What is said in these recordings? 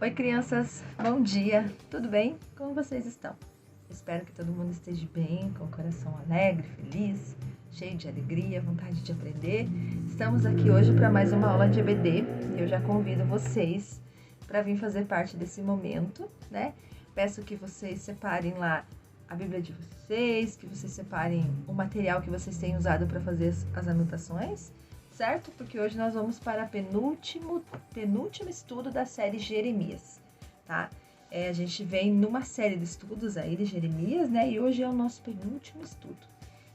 Oi, crianças, bom dia, tudo bem? Como vocês estão? Espero que todo mundo esteja bem, com o coração alegre, feliz, cheio de alegria, vontade de aprender. Estamos aqui hoje para mais uma aula de EBD e eu já convido vocês para vir fazer parte desse momento, né? Peço que vocês separem lá a Bíblia de vocês, que vocês separem o material que vocês têm usado para fazer as anotações, certo? Porque hoje nós vamos para o penúltimo estudo da série Jeremias, tá? A gente vem numa série de estudos aí de Jeremias, né? E hoje é o nosso penúltimo estudo.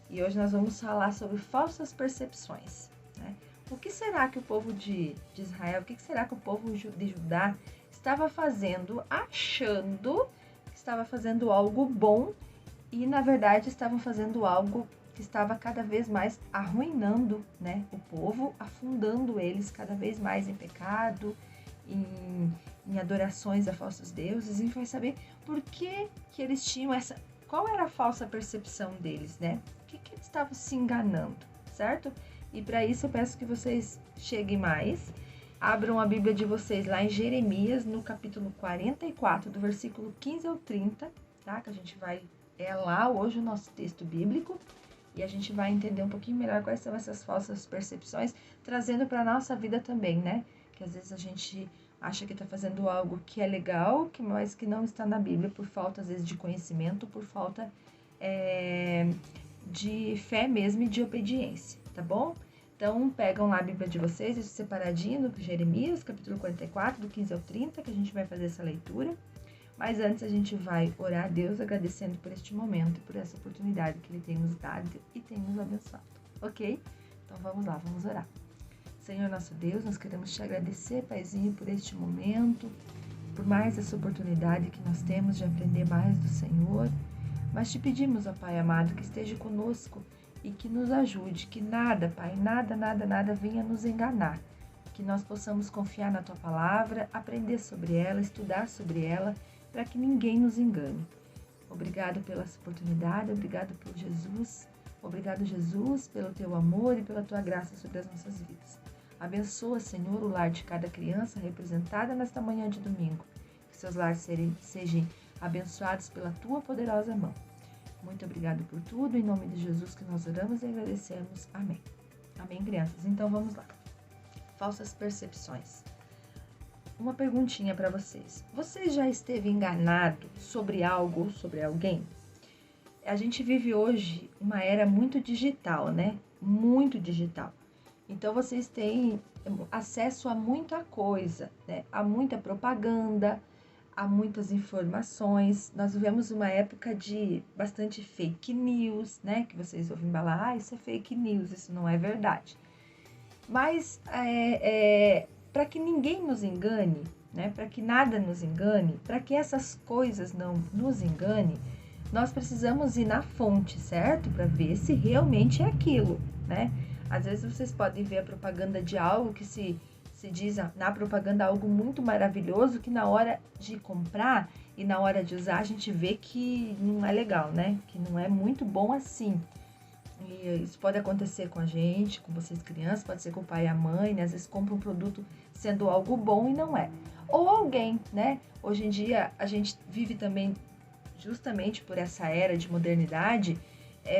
E hoje nós vamos falar sobre falsas percepções, né? O que será que o povo de Israel, o que será que o povo de Judá estava fazendo, achando que estava fazendo algo bom e, na verdade, estavam fazendo algo que estava cada vez mais arruinando, né, o povo, afundando eles cada vez mais em pecado, em adorações a falsos deuses. E a gente vai saber por que eles tinham essa... Qual era a falsa percepção deles, né? O que eles estavam se enganando, certo? E para isso eu peço que vocês cheguem mais, abram a Bíblia de vocês lá em Jeremias, no capítulo 44, do versículo 15 ao 30, tá? Que a gente vai... É lá hoje o nosso texto bíblico. E a gente vai entender um pouquinho melhor quais são essas falsas percepções, trazendo para a nossa vida também, né? Que às vezes a gente acha que está fazendo algo que é legal, mas que não está na Bíblia, por falta, às vezes, de conhecimento, por falta de fé mesmo e de obediência, tá bom? Então, pegam lá a Bíblia de vocês, deixa separadinho do Jeremias, capítulo 44, do 15 ao 30, que a gente vai fazer essa leitura. Mas antes a gente vai orar a Deus agradecendo por este momento e por essa oportunidade que Ele tem nos dado e tem nos abençoado, ok? Então vamos lá, vamos orar. Senhor nosso Deus, nós queremos te agradecer, Paizinho, por este momento, por mais essa oportunidade que nós temos de aprender mais do Senhor. Mas te pedimos, ó Pai amado, que esteja conosco e que nos ajude, que nada, Pai, nada venha nos enganar. Que nós possamos confiar na Tua Palavra, aprender sobre ela, estudar sobre ela, para que ninguém nos engane. Obrigado pela essa oportunidade, obrigado por Jesus, obrigado, Jesus, pelo Teu amor e pela Tua graça sobre as nossas vidas. Abençoa, Senhor, o lar de cada criança representada nesta manhã de domingo. Que seus lares sejam abençoados pela Tua poderosa mão. Muito obrigado por tudo, em nome de Jesus que nós oramos e agradecemos. Amém. Amém, crianças. Então vamos lá. Falsas percepções. Uma perguntinha para vocês. Você já esteve enganado sobre algo ou sobre alguém? A gente vive hoje uma era muito digital, né? Muito digital. Então vocês têm acesso a muita coisa, né? A muita propaganda, a muitas informações. Nós vivemos uma época de bastante fake news, né? Que vocês ouvem falar, isso é fake news, isso não é verdade. Mas para que ninguém nos engane, né? Para que nada nos engane, para que essas coisas não nos engane, nós precisamos ir na fonte, certo? Para ver se realmente é aquilo, né? Às vezes vocês podem ver a propaganda de algo que se diz na propaganda algo muito maravilhoso, que na hora de comprar e na hora de usar a gente vê que não é legal, né? Que não é muito bom assim. E isso pode acontecer com a gente, com vocês crianças, pode ser com o pai e a mãe, né? Às vezes compra um produto sendo algo bom e não é. Ou alguém, né? Hoje em dia a gente vive também, justamente por essa era de modernidade,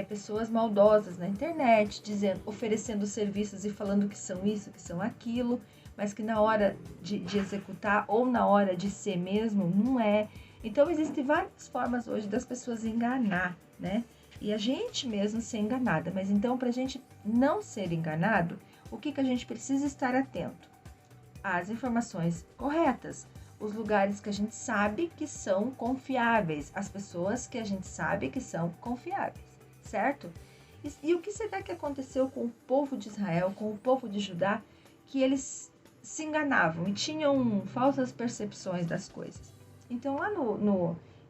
pessoas maldosas na internet, oferecendo serviços e falando que são isso, que são aquilo, mas que na hora de executar ou na hora de ser mesmo, não é. Então existem várias formas hoje das pessoas enganar, né? E a gente mesmo ser enganada. Mas então, para a gente não ser enganado, o que a gente precisa estar atento? Às informações corretas, os lugares que a gente sabe que são confiáveis, as pessoas que a gente sabe que são confiáveis, certo? E o que será que aconteceu com o povo de Israel, com o povo de Judá, que eles se enganavam e tinham falsas percepções das coisas? Então, lá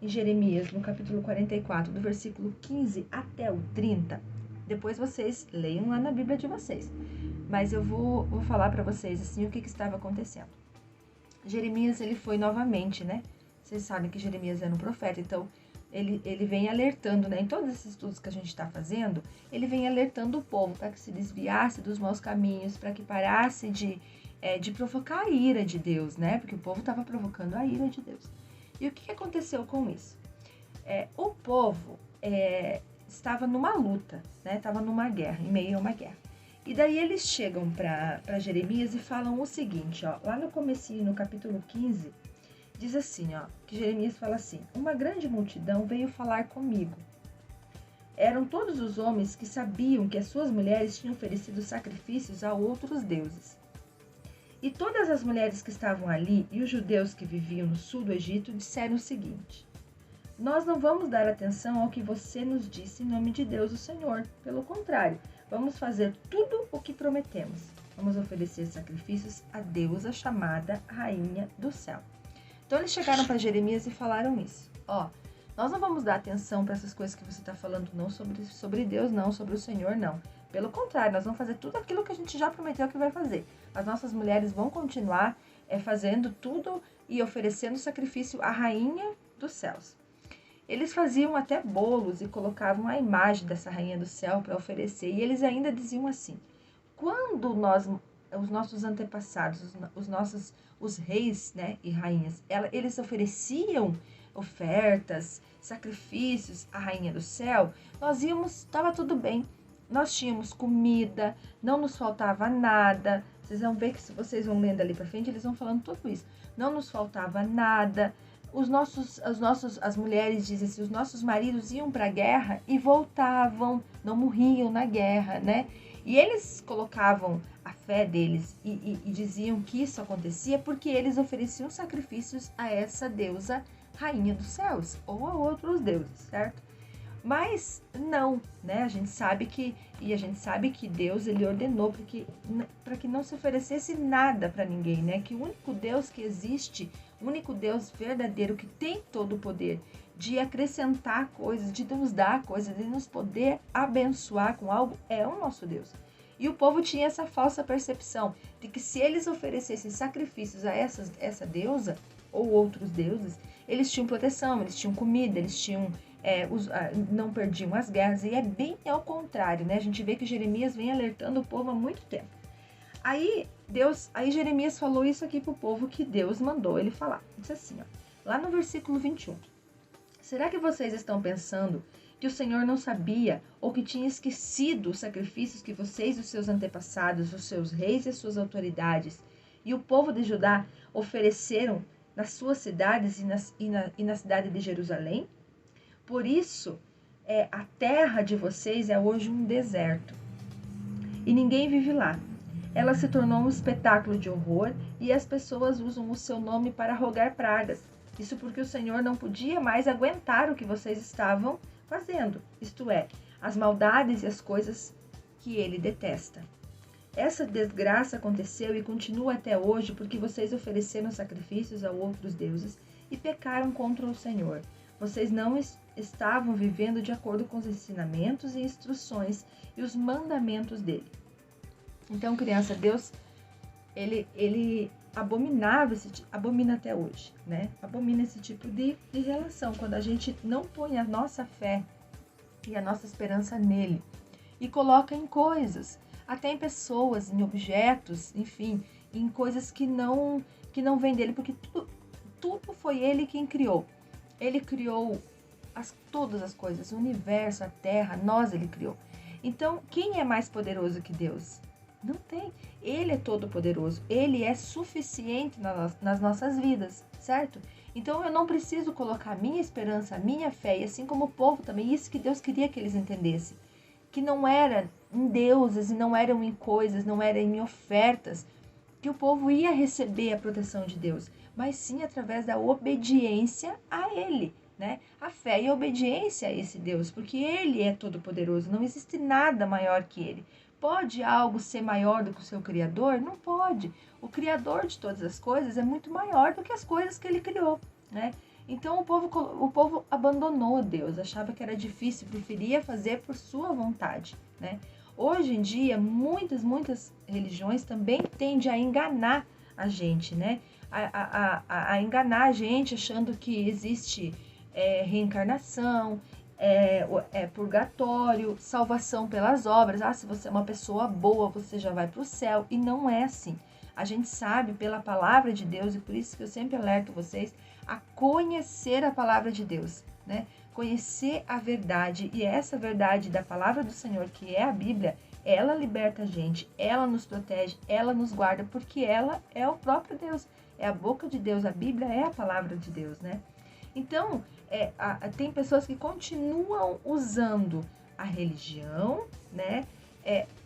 em Jeremias, no capítulo 44, do versículo 15 até o 30, depois vocês leiam lá na Bíblia de vocês. Mas eu vou falar para vocês assim o que estava acontecendo. Jeremias, ele foi novamente, né? Vocês sabem que Jeremias era um profeta, então ele vem alertando, né? Em todos esses estudos que a gente está fazendo, ele vem alertando o povo para que se desviasse dos maus caminhos, para que parasse de provocar a ira de Deus, né? Porque o povo estava provocando a ira de Deus. E o que aconteceu com isso? O povo estava numa luta, né? Estava numa guerra, em meio a uma guerra. E daí eles chegam para Jeremias e falam o seguinte, ó, lá no comecinho, no capítulo 15, diz assim, ó, que Jeremias fala assim: uma grande multidão veio falar comigo. Eram todos os homens que sabiam que as suas mulheres tinham oferecido sacrifícios a outros deuses. E todas as mulheres que estavam ali e os judeus que viviam no sul do Egito disseram o seguinte: nós não vamos dar atenção ao que você nos disse em nome de Deus, o Senhor. Pelo contrário, vamos fazer tudo o que prometemos. Vamos oferecer sacrifícios à deusa chamada Rainha do Céu. Então eles chegaram para Jeremias e falaram isso. Ó, nós não vamos dar atenção para essas coisas que você está falando, não, sobre Deus, não, sobre o Senhor, não. Pelo contrário, nós vamos fazer tudo aquilo que a gente já prometeu que vai fazer. As nossas mulheres vão continuar fazendo tudo e oferecendo sacrifício à Rainha dos Céus. Eles faziam até bolos e colocavam a imagem dessa Rainha do Céu para oferecer. E eles ainda diziam assim: quando os nossos antepassados, os reis, né, e rainhas, eles ofereciam ofertas, sacrifícios à Rainha do Céu, nós íamos, estava tudo bem. Nós tínhamos comida, não nos faltava nada. Vocês vão ver que se vocês vão lendo ali para frente, eles vão falando tudo isso. Não nos faltava nada. As mulheres dizem assim, os nossos maridos iam para a guerra e voltavam, não morriam na guerra, né? E eles colocavam a fé deles e diziam que isso acontecia porque eles ofereciam sacrifícios a essa deusa Rainha dos Céus ou a outros deuses, certo? Mas não, né? A gente sabe que Deus, ele ordenou para que não se oferecesse nada para ninguém, né? Que o único Deus que existe, o único Deus verdadeiro que tem todo o poder de acrescentar coisas, de nos dar coisas, de nos poder abençoar com algo, é o nosso Deus. E o povo tinha essa falsa percepção de que se eles oferecessem sacrifícios a essa deusa ou outros deuses, eles tinham proteção, eles tinham comida, eles tinham não perdiam as guerras. E é bem ao contrário, né? A gente vê que Jeremias vem alertando o povo há muito tempo. Aí Jeremias falou isso aqui pro povo que Deus mandou ele falar. Diz assim, ó, lá no versículo 21. Será que vocês estão pensando que o Senhor não sabia ou que tinha esquecido os sacrifícios que vocês e os seus antepassados, os seus reis e as suas autoridades e o povo de Judá ofereceram nas suas cidades e na cidade de Jerusalém? Por isso, a terra de vocês é hoje um deserto e ninguém vive lá. Ela se tornou um espetáculo de horror e as pessoas usam o seu nome para rogar pragas. Isso porque o Senhor não podia mais aguentar o que vocês estavam fazendo, isto é, as maldades e as coisas que ele detesta. Essa desgraça aconteceu e continua até hoje porque vocês ofereceram sacrifícios a outros deuses e pecaram contra o Senhor. Vocês não estavam vivendo de acordo com os ensinamentos e instruções e os mandamentos dele. Então, criança, Deus, ele abomina até hoje, né? Abomina esse tipo de relação, quando a gente não põe a nossa fé e a nossa esperança nele e coloca em coisas, até em pessoas, em objetos, enfim, em coisas que não vêm dele, porque tudo foi ele quem criou. Ele criou todas as coisas, o universo, a terra, ele criou. Então, quem é mais poderoso que Deus? Não tem. Ele é todo poderoso. Ele é suficiente nas nossas vidas, certo? Então, eu não preciso colocar a minha esperança, a minha fé, e assim como o povo também, isso que Deus queria que eles entendessem. Que não era em deuses, e não eram em coisas, não eram em ofertas, que o povo ia receber a proteção de Deus, mas sim através da obediência a Ele, né? A fé e a obediência a esse Deus, porque Ele é todo-poderoso, não existe nada maior que Ele. Pode algo ser maior do que o seu Criador? Não pode. O Criador de todas as coisas é muito maior do que as coisas que Ele criou, né? Então o povo abandonou Deus, achava que era difícil, preferia fazer por sua vontade, né? Hoje em dia, muitas religiões também tendem a enganar a gente, né? A enganar a gente achando que existe reencarnação, purgatório, salvação pelas obras. Se você é uma pessoa boa, você já vai para o céu. E não é assim. A gente sabe pela palavra de Deus, e por isso que eu sempre alerto vocês a conhecer a palavra de Deus, né? Conhecer a verdade, e essa verdade da palavra do Senhor, que é a Bíblia, ela liberta a gente, ela nos protege, ela nos guarda, porque ela é o próprio Deus, é a boca de Deus, a Bíblia é a palavra de Deus, né? Então, tem pessoas que continuam usando a religião, né,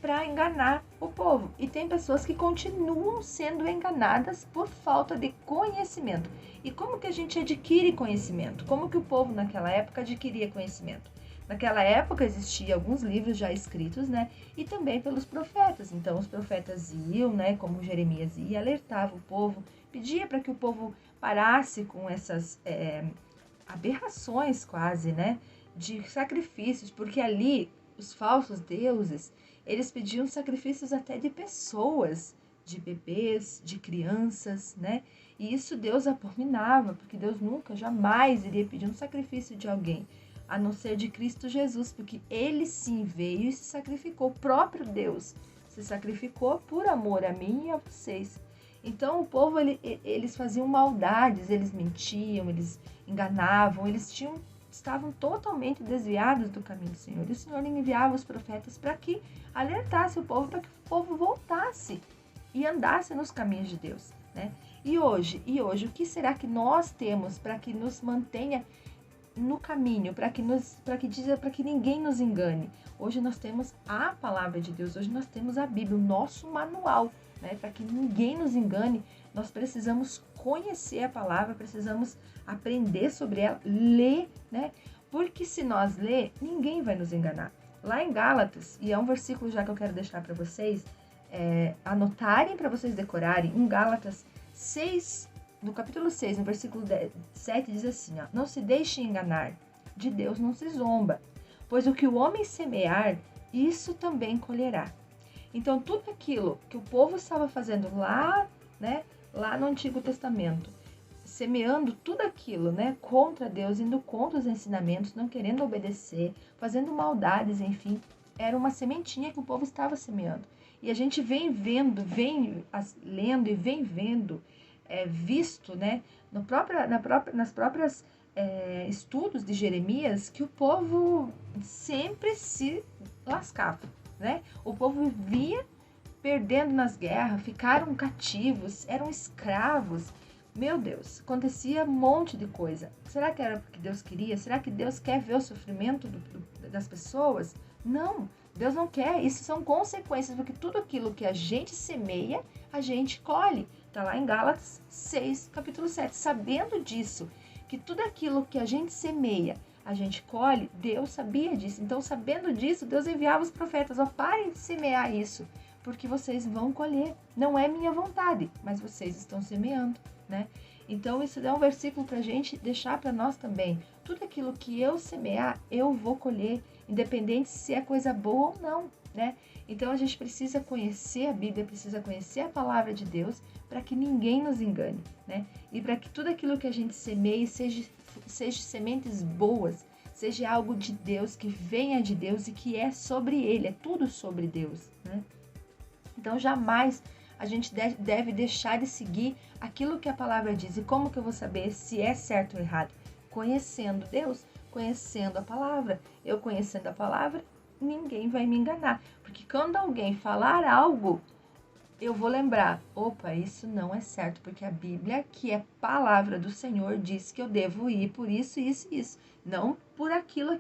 para enganar o povo. E tem pessoas que continuam sendo enganadas por falta de conhecimento. E como que a gente adquire conhecimento? Como que o povo naquela época adquiria conhecimento? Naquela época existiam alguns livros já escritos, né? E também pelos profetas. Então os profetas iam, né? Como Jeremias ia, alertava o povo, pedia para que o povo parasse com essas aberrações quase, né? De sacrifícios, porque ali os falsos deuses, eles pediam sacrifícios até de pessoas, de bebês, de crianças, né? E isso Deus abominava, porque Deus nunca, jamais iria pedir um sacrifício de alguém, a não ser de Cristo Jesus, porque ele sim veio e se sacrificou, o próprio Deus se sacrificou por amor a mim e a vocês. Então o povo, eles faziam maldades, eles mentiam, eles enganavam, estavam totalmente desviados do caminho do Senhor. E o Senhor enviava os profetas para que alertasse o povo, para que o povo voltasse e andasse nos caminhos de Deus, né? E hoje, o que será que nós temos para que nos mantenha no caminho, para que ninguém nos engane? Hoje nós temos a palavra de Deus, hoje nós temos a Bíblia, o nosso manual, né? Para que ninguém nos engane, nós precisamos conhecer a palavra, precisamos aprender sobre ela, ler, né? Porque se nós ler, ninguém vai nos enganar. Lá em Gálatas, e é um versículo já que eu quero deixar para vocês anotarem, para vocês decorarem, em Gálatas 6, no capítulo 6, no versículo 7, diz assim, ó: não se deixe enganar, de Deus não se zomba, pois o que o homem semear, isso também colherá. Então, tudo aquilo que o povo estava fazendo lá, né, lá no Antigo Testamento, semeando tudo aquilo, né, contra Deus, indo contra os ensinamentos, não querendo obedecer, fazendo maldades, enfim, era uma sementinha que o povo estava semeando. E a gente vem vendo, lendo e vem vendo, visto, né, nas próprias estudos de Jeremias, que o povo sempre se lascava, né? O povo vivia perdendo nas guerras, ficaram cativos, eram escravos. Meu Deus, acontecia um monte de coisa. Será que era porque Deus queria? Será que Deus quer ver o sofrimento das pessoas? Não, Deus não quer. Isso são consequências, porque tudo aquilo que a gente semeia, a gente colhe. Está lá em Gálatas 6, capítulo 7. Sabendo disso, que tudo aquilo que a gente semeia, a gente colhe, Deus sabia disso. Então, sabendo disso, Deus enviava os profetas: parem de semear isso, porque vocês vão colher. Não é minha vontade, mas vocês estão semeando, né? Então, isso é um versículo para a gente deixar para nós também. Tudo aquilo que eu semear, eu vou colher, independente se é coisa boa ou não, né? Então, a gente precisa conhecer a Bíblia, precisa conhecer a palavra de Deus, para que ninguém nos engane, né? E para que tudo aquilo que a gente semeie seja sementes boas, seja algo de Deus, que venha de Deus e que é sobre Ele, é tudo sobre Deus, né? Então, jamais a gente deve deixar de seguir aquilo que a palavra diz. E como que eu vou saber se é certo ou errado? Conhecendo Deus, conhecendo a palavra. Eu conhecendo a palavra, ninguém vai me enganar. Porque quando alguém falar algo, eu vou lembrar: opa, isso não é certo, porque a Bíblia, que é palavra do Senhor, diz que eu devo ir por isso, isso e isso. Não por aquilo,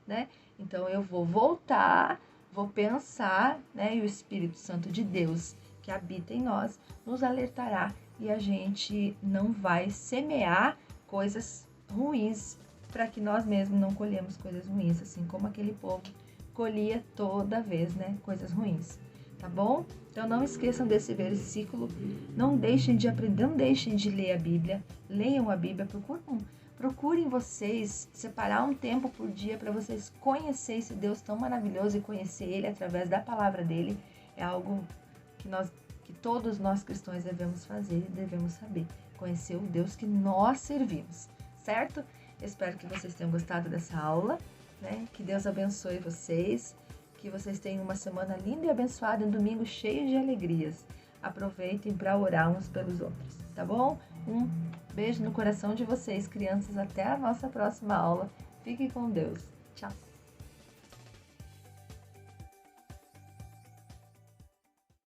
né? Então, eu vou voltar, vou pensar, né? E o Espírito Santo de Deus, que habita em nós, nos alertará, e a gente não vai semear coisas ruins, para que nós mesmos não colhemos coisas ruins, assim como aquele povo colhia toda vez, né, coisas ruins, tá bom? Então não esqueçam desse versículo, não deixem de aprender, não deixem de ler a Bíblia, leiam a Bíblia, procurem vocês separar um tempo por dia para vocês conhecerem esse Deus tão maravilhoso, e conhecer Ele através da palavra dEle é algo que todos nós cristãos devemos fazer e devemos saber. Conhecer o Deus que nós servimos, certo? Espero que vocês tenham gostado dessa aula, né? Que Deus abençoe vocês, que vocês tenham uma semana linda e abençoada, um domingo cheio de alegrias. Aproveitem para orar uns pelos outros, tá bom? Um beijo no coração de vocês, crianças. Até a nossa próxima aula. Fiquem com Deus. Tchau!